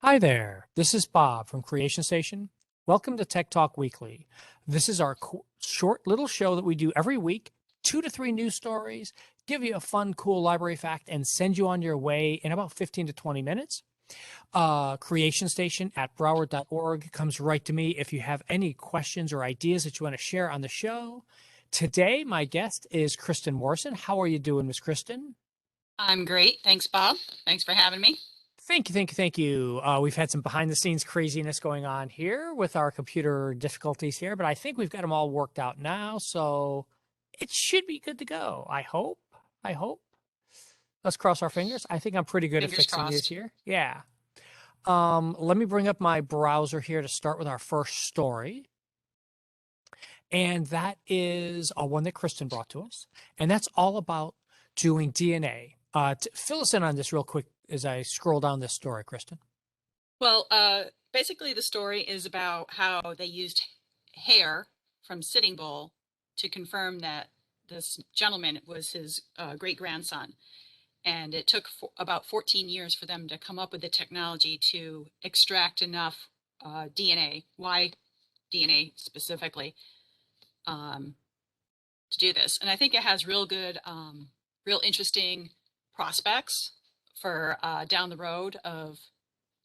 Hi there, this is Bob from Creation Station. Welcome to Tech Talk Weekly. This is our short little show that we do every week, 2 to 3 news stories, give you a fun, cool library fact, and send you on your way in about 15 to 20 minutes. Creation Station at broward.org comes right to me if you have any questions or ideas that you want to share on the show. Today, my guest is Kristen Morrison. How are you doing, Miss Kristen? I'm great. Thanks, Bob. Thanks for having me. Thank you, thank you, thank you. We've had some behind the scenes craziness going on here with our computer difficulties here, but I think we've got them all worked out now, so it should be good to go. I hope. I hope. Let's cross our fingers. I think I'm pretty good at Fingers fixing these crossed. here. Yeah. Let me bring up my browser here to start with our first story. And that is one that Kristen brought to us. And that's all about doing DNA. Fill us in on this real quick as I scroll down this story, Kristen. Well, basically, the story is about how they used hair from Sitting Bull to confirm that this gentleman was his great grandson. And it took about 14 years for them to come up with the technology to extract enough DNA, Y DNA specifically, um, to do this. And I think it has real good, real interesting prospects for down the road of,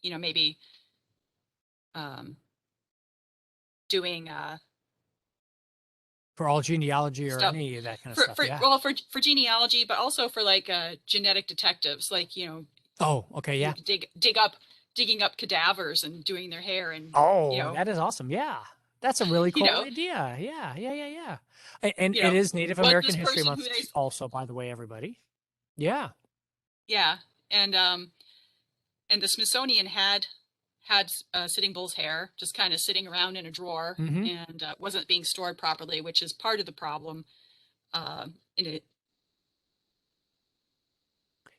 maybe um, doing For all genealogy or stuff any of that kind of for stuff. for Yeah. well for genealogy, but also for like genetic detectives, like Oh, okay. Yeah. digging up cadavers and doing their hair, and Oh, that is awesome. Yeah. That's a really you cool know idea. Yeah. Yeah. Yeah. Yeah. And you it know is Native what American this History person who Month, they also, by the way, everybody. Yeah. yeah and the Smithsonian had Sitting Bull's hair just kind of sitting around in a drawer, Hmm. and wasn't being stored properly, which is part of the problem. In it,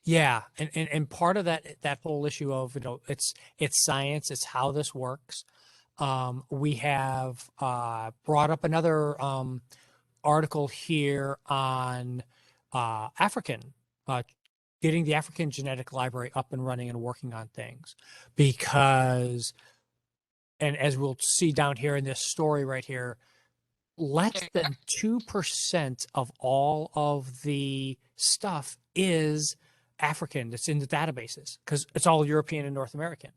Yeah. And part of that whole issue of, it's science, it's how this works. We have brought up another article here on African, uh, getting the African Genetic Library up and running and working on things. Because, and as we'll see down here in this story right here, less than 2% of all of the stuff is African that's in the databases because it's all European and North American.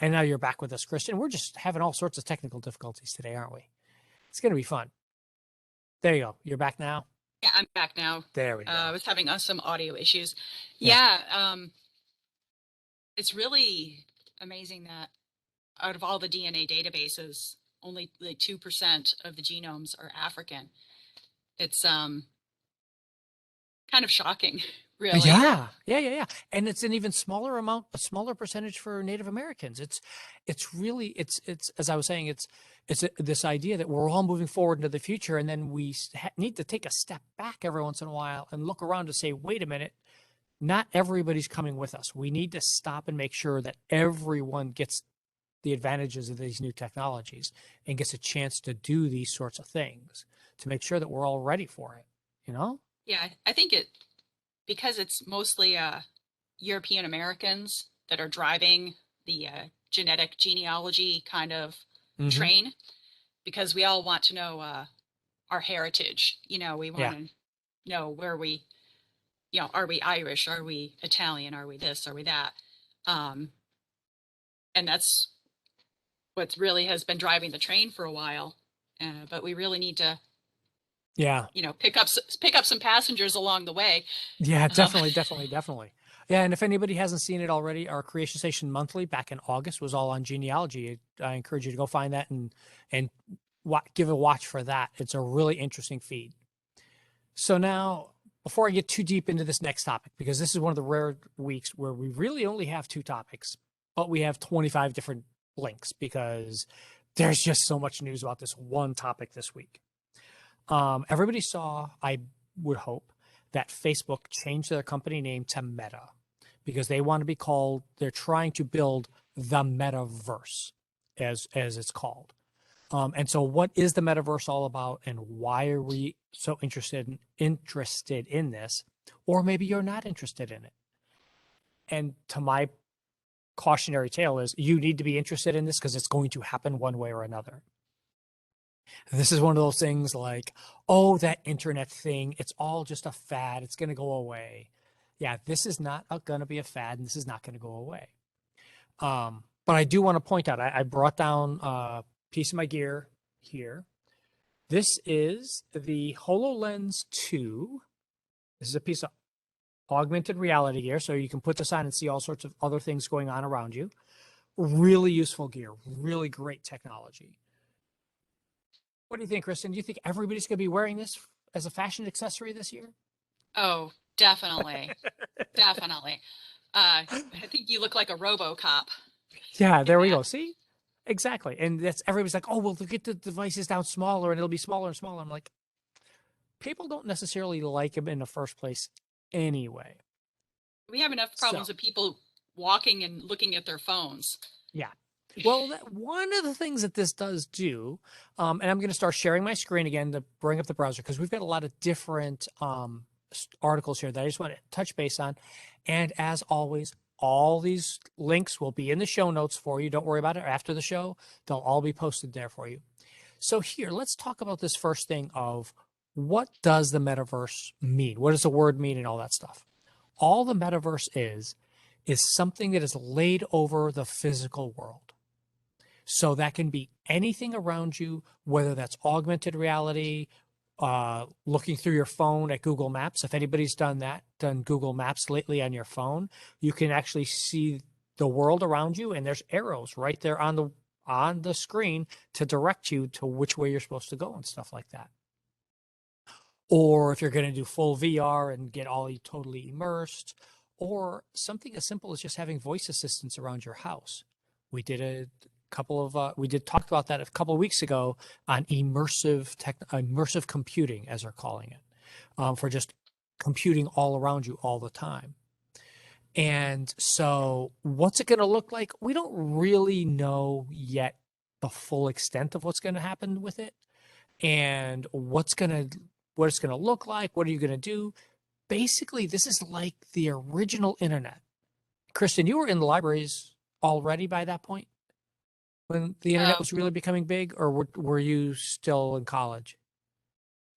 And now you're back with us, Christian. We're just having all sorts of technical difficulties today, aren't we? It's going to be fun. There you go. You're back now. yeah, I'm back now. There we I go. was having some audio issues. Yeah. Yeah, it's really amazing that out of all the DNA databases, only like 2% of the genomes are African. It's kind of shocking, really. Yeah, yeah, yeah, yeah. And it's an even smaller amount, a smaller percentage for Native Americans. It's really, it's as I was saying, this idea that we're all moving forward into the future, and then we need to take a step back every once in a while and look around to say, wait a minute, not everybody's coming with us. We need to stop and make sure that everyone gets the advantages of these new technologies and gets a chance to do these sorts of things to make sure that we're all ready for it, you know? Yeah, I think because it's mostly European Americans that are driving the genetic genealogy kind of Hmm. train, because we all want to know our heritage. We want Yeah. to know where we, are we Irish? Are we Italian? Are we this? Are we that? Um, and that's what really has been driving the train for a while. But we really need to, Yeah. pick up some passengers along the way. Yeah, Um, definitely, definitely, definitely. Yeah, and if anybody hasn't seen it already, our Creation Station Monthly back in August was all on genealogy. I encourage you to go find that and give a watch for that. It's a really interesting feed. So now, before I get too deep into this next topic, because this is one of the rare weeks where we really only have 2 topics, but we have 25 different links because there's just so much news about this one topic this week. Everybody saw, I would hope, that Facebook changed their company name to Meta because they want to be called, they're trying to build the MetaVerse, as it's called. And so what is the metaverse all about and why are we so interested in this? Or maybe you're not interested in it. And to my cautionary tale is you need to be interested in this because it's going to happen one way or another. This is one of those things like, oh, that internet thing, it's all just a fad. It's going to go away. Yeah, this is not going to be a fad, and this is not going to go away. But I do want to point out, I brought down a piece of my gear here. This is the HoloLens 2. This is a piece of augmented reality gear, so you can put this on and see all sorts of other things going on around you. Really useful gear, really great technology. What do you think, Kristen? Do you think everybody's going to be wearing this as a fashion accessory this year? Oh, definitely. Definitely. I think you look like a RoboCop Yeah, in there we that. go. See? Exactly. And that's everybody's like, oh, well, get the devices down smaller and it'll be smaller and smaller. I'm like, people don't necessarily like them in the first place anyway. We have enough So, problems with people walking and looking at their phones. yeah. Well, one of the things that this does do, and I'm going to start sharing my screen again to bring up the browser because we've got a lot of different articles here that I just want to touch base on. And as always, all these links will be in the show notes for you. Don't worry about it. After the show, they'll all be posted there for you. So here, let's talk about this first thing of what does the metaverse mean? What does the word mean and all that stuff? All the metaverse is something that is laid over the physical world. So that can be anything around you, whether that's augmented reality, looking through your phone at Google Maps. If anybody's done Google Maps lately on your phone, you can actually see the world around you, and there's arrows right there on the screen to direct you to which way you're supposed to go and stuff like that. Or if you're going to do full VR and get all totally immersed, or something as simple as just having voice assistants around your house. We did talked about that a couple of weeks ago on immersive computing, as they're calling it, for just computing all around you all the time. And so what's it going to look like? We don't really know yet the full extent of what's going to happen with it and what it's going to look like. What are you going to do? Basically, this is like the original internet. Kristen, you were in the libraries already by that point when the internet Oh, was really becoming big, or were you still in college?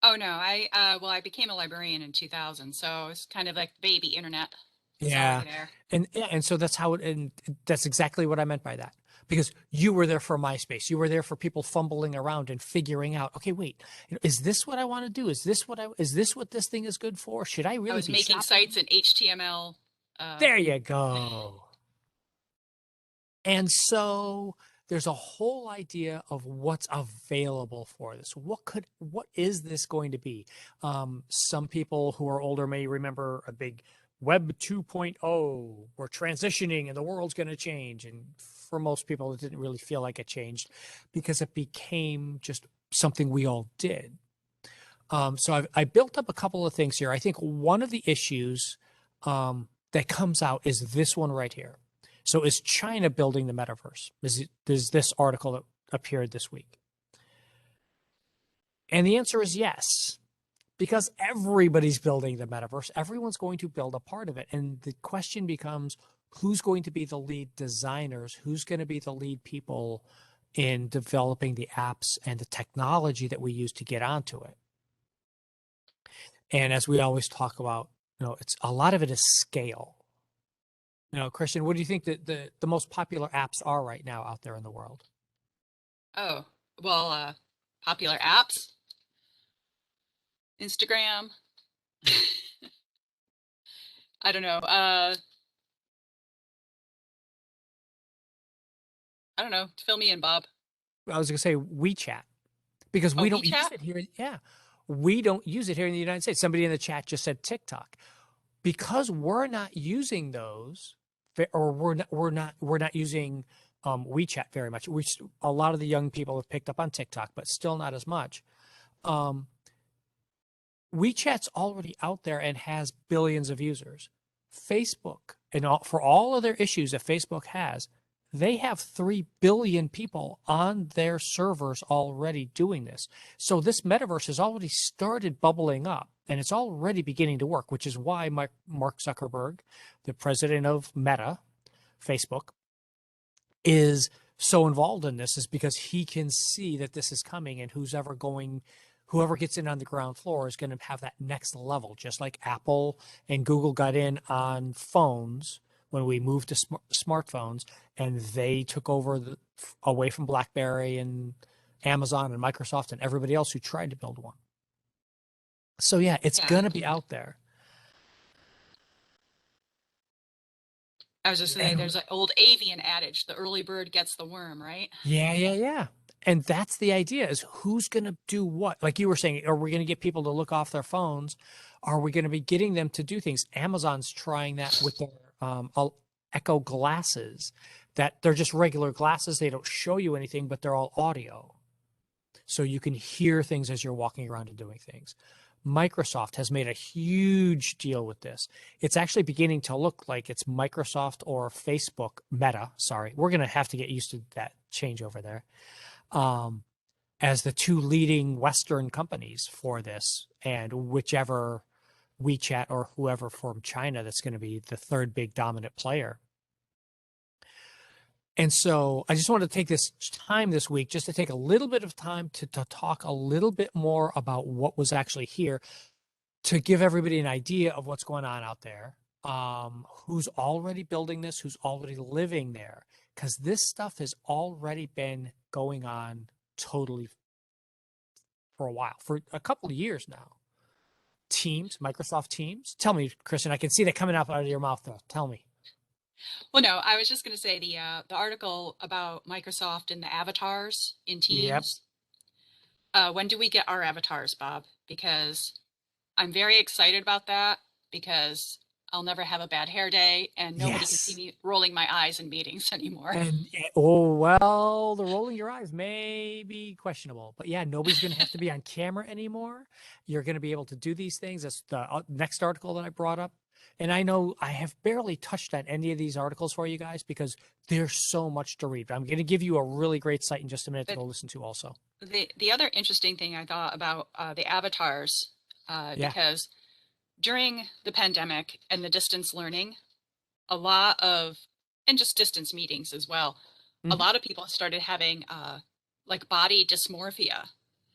oh no, I became a librarian in 2000, so it's kind of like baby internet. It's already Yeah. there. And so and that's exactly what I meant by that. Because you were there for MySpace. You were there for people fumbling around and figuring out, okay, wait, is this what I want to do? Is this what this thing is good for? Should I I really was be making shopping? sites in HTML. Uh, There you go. And so there's a whole idea of what's available for this. What is this going to be? Some people who are older may remember a big Web 2.0. We're transitioning and the world's going to change. And for most people, it didn't really feel like it changed because it became just something we all did. So I built up a couple of things here. I think one of the issues that comes out is this one right here. So is China building the metaverse? Is this article that appeared this week? And the answer is yes, because everybody's building the metaverse. Everyone's going to build a part of it. And the question becomes, who's going to be the lead designers? Who's going to be the lead people in developing the apps and the technology that we use to get onto it? And as we always talk about, it's a lot of it is scale. Christian, what do you think that the most popular apps are right now out there in the world? oh, well, popular apps, Instagram. I don't know. I don't know. Fill me in, Bob. I was going to say WeChat because Oh, we don't use WeChat. it here. Yeah, we don't use it here in the United States. Somebody in the chat just said TikTok because we're not using those, or we're not using WeChat very much. A lot of the young people have picked up on TikTok, but still not as much. Um, WeChat's already out there and has billions of users. Facebook, and for all of their issues that Facebook has, they have 3 billion people on their servers already doing this. So this metaverse has already started bubbling up and it's already beginning to work, which is why Mark Zuckerberg, the president of Meta, Facebook, is so involved in this is because he can see that this is coming, and whoever gets in on the ground floor is going to have that next level, just like Apple and Google got in on phones when we moved to smartphones, and they took over away from BlackBerry and Amazon and Microsoft and everybody else who tried to build one. So yeah, it's Yeah. going to be out there. I was just saying, And there's an old avian adage, the early bird gets the worm, right? yeah. And that's the idea, is who's going to do what? Like you were saying, are we going to get people to look off their phones? Are we going to be getting them to do things? Amazon's trying that with their Echo glasses, that they're just regular glasses. They don't show you anything, but they're all audio. So you can hear things as you're walking around and doing things. Microsoft has made a huge deal with this. It's actually beginning to look like it's Microsoft or Facebook, Meta, sorry. We're going to have to get used to that change over there, as the two leading Western companies for this, and whichever WeChat or whoever from China that's going to be the third big dominant player. And so I just wanted to take this time this week just to take a little bit of time to talk a little bit more about what was actually here, to give everybody an idea of what's going on out there, who's already building this, who's already living there, because this stuff has already been going on totally for a while, for a couple of years now. Teams, Microsoft Teams. Tell me, Kristen, I can see that coming out of your mouth though. Tell me. Well, no, I was just going to say the article about Microsoft and the avatars in Yep. Teams. When do we get our avatars, Bob? Because I'm very excited about that, because I'll never have a bad hair day and nobody can see Yes. me rolling my eyes in meetings anymore. And oh well, the rolling your eyes may be questionable, but yeah, nobody's going to have to be on camera anymore. You're going to be able to do these things. That's the next article that I brought up. And I know I have barely touched on any of these articles for you guys because there's so much to read. But I'm going to give you a really great site in just a minute to But go listen to also. the other interesting thing I thought about the avatars, Yeah. because during the pandemic and the distance learning, a lot of, and just distance meetings as well, a Hmm. lot of people started having like body dysmorphia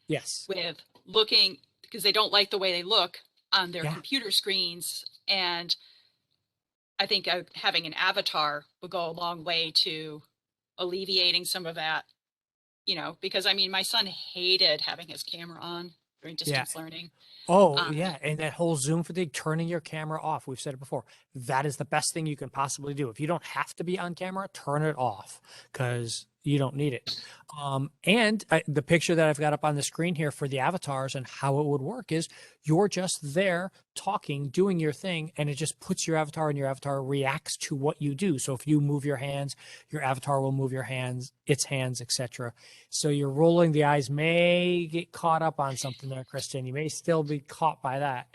Yes. with looking, because they don't like the way they look on their Yeah. computer screens. And I think having an avatar would go a long way to alleviating some of that, because I mean, my son hated having his camera on during Yeah. distance learning. Oh, Um, yeah. And that whole Zoom fatigue, turning your camera off. We've said it before. That is the best thing you can possibly do. If you don't have to be on camera, turn it off because you don't need it. And the picture that I've got up on the screen here for the avatars and how it would work is you're just there talking, doing your thing, and it just puts your avatar, and your avatar reacts to what you do. So if you move your hands, your avatar will move your hands, its hands, etc. So your rolling the eyes may get caught up on something there, Kristen. You may still be caught by that.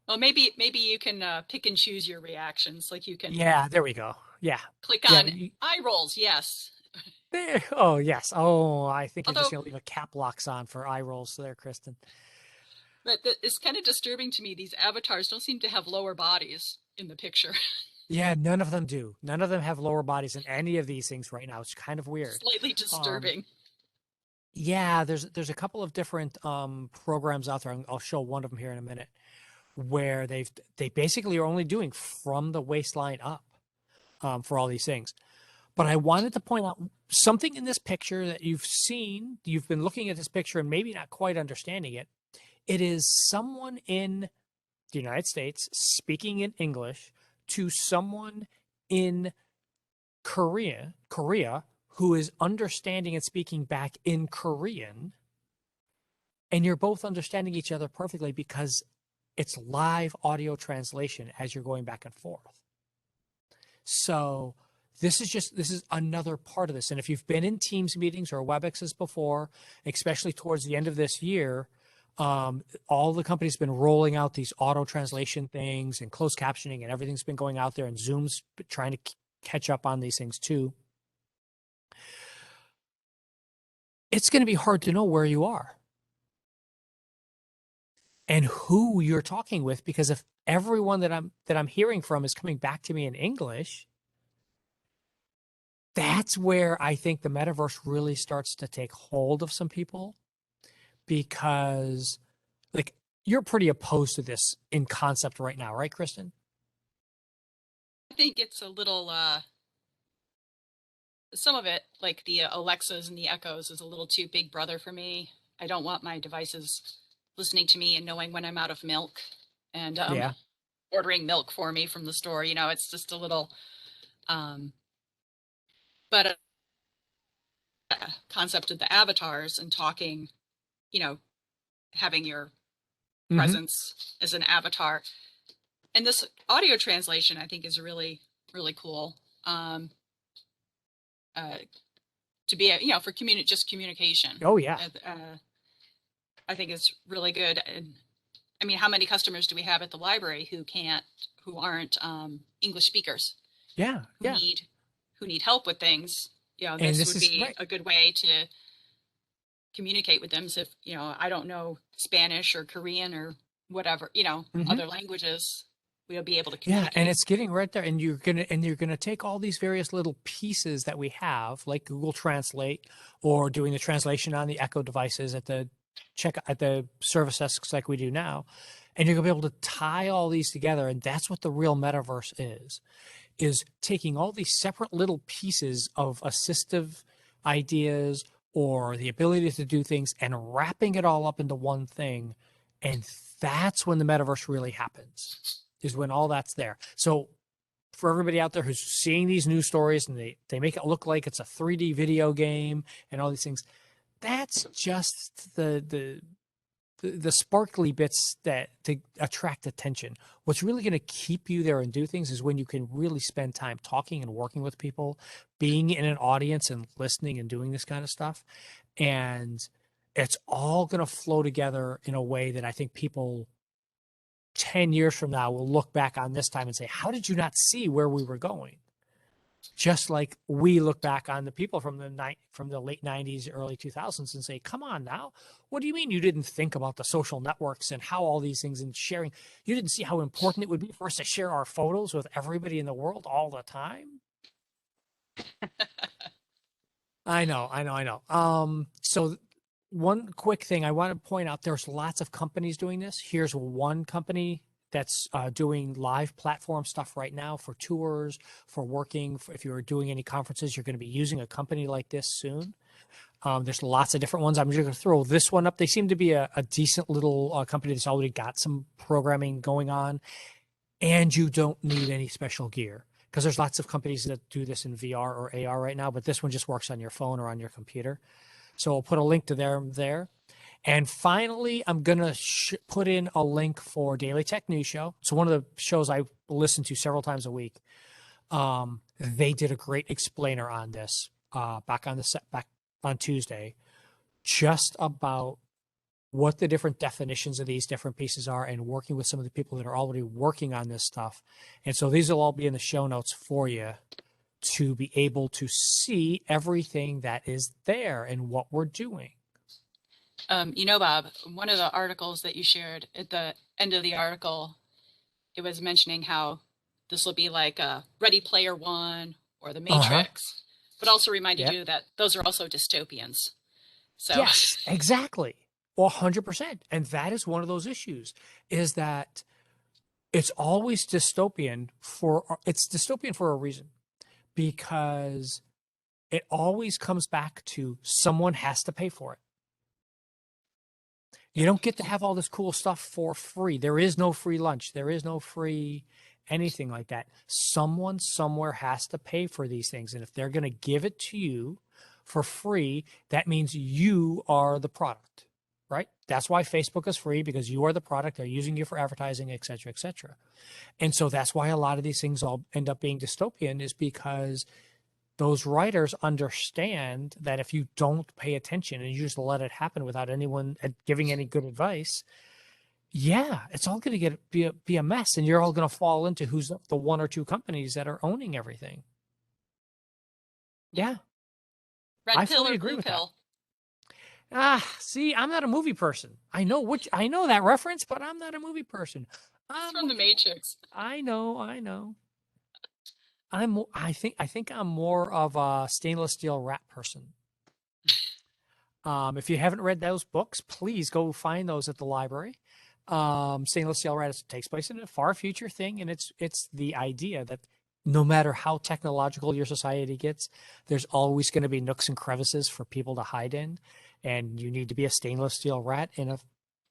well, maybe you can pick and choose your reactions. Like you can Yeah, there we go. Yeah. click Yeah. on eye rolls, yes. There. Oh, yes. Oh, I think you're just Although, going to leave a cap locks on for eye rolls there, Kristen. but it's kind of disturbing to me. These avatars don't seem to have lower bodies in the picture. Yeah, none of them do. None of them have lower bodies in any of these things right now. It's kind of weird. Slightly Um, disturbing. yeah, there's a couple of different programs out there. I'll show one of them here in a minute, where they basically are only doing from the waistline up, for all these things. But I wanted to point out something in this picture that you've seen. You've been looking at this picture and maybe not quite understanding it. It is someone in the United States speaking in English to someone in Korea, who is understanding and speaking back in Korean. And you're both understanding each other perfectly because it's live audio translation as you're going back and forth. So this is another part of this. And if you've been in Teams meetings or WebExes before, especially towards the end of this year, all the companies been rolling out these auto translation things and closed captioning, and everything's been going out there, and Zoom's trying to catch up on these things too. It's going to be hard to know where you are and who you're talking with, because if everyone that I'm hearing from is coming back to me in English, that's where I think the metaverse really starts to take hold of some people, because like you're pretty opposed to this in concept right now, right, Kristen? I think it's a little some of it, like the Alexas and the Echoes, is a little too big brother for me. I don't want my devices listening to me and knowing when I'm out of milk and Yeah. ordering milk for me from the store. It's just a little, um, but concept of the avatars and talking, you know, having your Mm-hmm. presence as an avatar. And this audio translation, I think, is really, really cool. Um, uh, to be, for just communication. Oh yeah. I think it's really good. And I mean, how many customers do we have at the library who aren't English speakers, Yeah. who Yeah. need, help with things? And This this would is be right. a good way to communicate with them. So if, I don't know Spanish or Korean or whatever, Mm-hmm. other languages, we'll be able to Yeah, and communicate. it's getting right there, and you're gonna take all these various little pieces that we have, like Google Translate, or doing the translation on the Echo devices at the service desks like we do now, and you're gonna be able to tie all these together, and that's what the real metaverse is taking all these separate little pieces of assistive ideas or the ability to do things and wrapping it all up into one thing. And that's when the metaverse really happens, is when all that's there. So for everybody out there who's seeing these news stories and they make it look like it's a 3D video game and all these things, that's just the sparkly bits that to attract attention. What's really going to keep you there and do things is when you can really spend time talking and working with people, being in an audience and listening and doing this kind of stuff. And it's all going to flow together in a way that I think people 10 years from now will look back on this time and say, how did you not see where we were going? Just like we look back on the people from the late 90s, early 2000s and say, come on now, what do you mean you didn't think about the social networks and how all these things and sharing? You didn't see how important it would be for us to share our photos with everybody in the world all the time? I know. So one quick thing I want to point out, there's lots of companies doing this. Here's one company that's doing live platform stuff right now for tours, for working. If you're doing any conferences, you're going to be using a company like this soon. There's lots of different ones. I'm just going to throw this one up. They seem to be a decent little company that's already got some programming going on, and you don't need any special gear, because there's lots of companies that do this in VR or AR right now, but this one just works on your phone or on your computer. So I'll put a link to them there. And finally, I'm going to put in a link for Daily Tech News Show. So one of the shows I listen to several times a week. They did a great explainer on this back on Tuesday, just about what the different definitions of these different pieces are and working with some of the people that are already working on this stuff. And so these will all be in the show notes for you to be able to see everything that is there and what we're doing. Bob, one of the articles that you shared at the end of the article, it was mentioning how this will be like a Ready Player One or The Uh-huh. Matrix, but also reminded Yep. you that those are also dystopians. So, Yes, exactly. 100%. And that is one of those issues, is that it's dystopian for a reason, because it always comes back to someone has to pay for it. You yep. don't get to have all this cool stuff for free. There is no free lunch. There is no free anything like that. Someone somewhere has to pay for these things. And if they're going to give it to you for free, that means you are the product, right? That's why Facebook is free, because you are the product. They're using you for advertising, et cetera, et cetera. And so that's why a lot of these things all end up being dystopian, is because those writers understand that if you don't pay attention and you just let it happen without anyone giving any good advice, yeah, it's all going to be a mess, and you're all going to fall into who's the one or two companies that are owning everything. Yeah. Yeah, Red I pill fully or agree blue with that. pill? See, I'm not a movie person. I know that reference, but I'm not a movie person. It's I'm from The moving on. Matrix. I know. I think I'm more of a stainless steel rat person. If you haven't read those books, please go find those at the library. Stainless Steel Rat takes place in a far future thing, and it's the idea that no matter how technological your society gets, there's always going to be nooks and crevices for people to hide in, and you need to be a stainless steel rat in a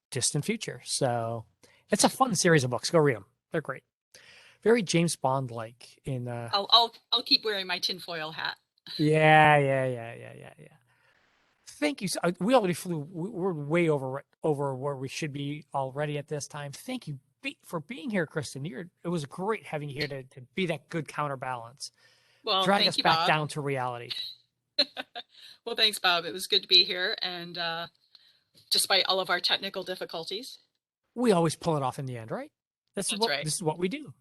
distant future. So it's a fun series of books. Go read them; they're great. Very James Bond like in I'll keep wearing my tinfoil hat. yeah. Thank you. We already flew. We're way over where we should be already at this time. Thank you for being here, Kristen. It was great having you here to be that good counterbalance, Well, drag thank us you, back Bob. down to reality. Well, thanks, Bob. It was good to be here, and despite all of our technical difficulties. We always pull it off in the end, right? That's right. This is what we do.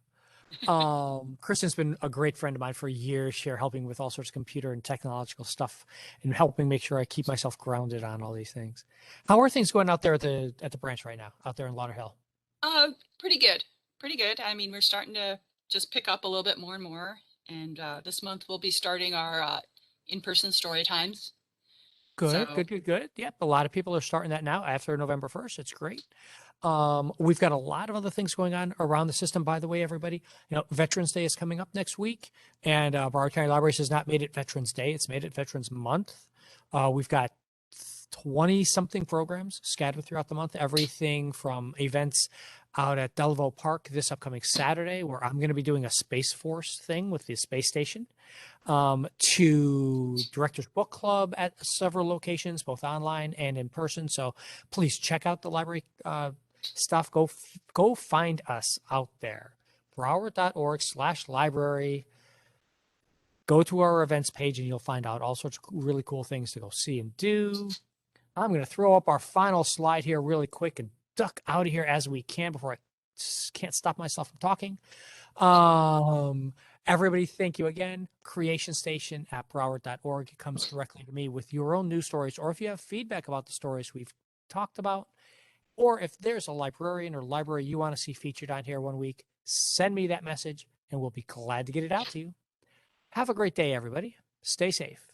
Kristen's been a great friend of mine for years here, helping with all sorts of computer and technological stuff and helping make sure I keep myself grounded on all these things. How are things going out there at the branch right now, out there in Lauderhill? Uh, Pretty good. Pretty good. I mean, we're starting to just pick up a little bit more and more. And this month we'll be starting our in-person story times. So, Good. Yep, a lot of people are starting that now after November 1st. It's great. We've got a lot of other things going on around the system, by the way, everybody. Veterans Day is coming up next week, and Broward County Libraries has not made it Veterans Day. It's made it Veterans Month. We've got 20 something programs scattered throughout the month, everything from events out at Delvaux Park this upcoming Saturday, where I'm going to be doing a Space Force thing with the space station, to Director's Book Club at several locations, both online and in person. So please check out the library stuff. Go find us out there. Broward.org/library. Go to our events page and you'll find out all sorts of really cool things to go see and do. I'm going to throw up our final slide here really quick and duck out of here as we can before I can't stop myself from talking. Everybody, thank you again. Creation Station at Broward.org. It comes directly to me with your own news stories, or if you have feedback about the stories we've talked about, or if there's a librarian or library you want to see featured on here one week, send me that message and we'll be glad to get it out to you. Have a great day, everybody. Stay safe.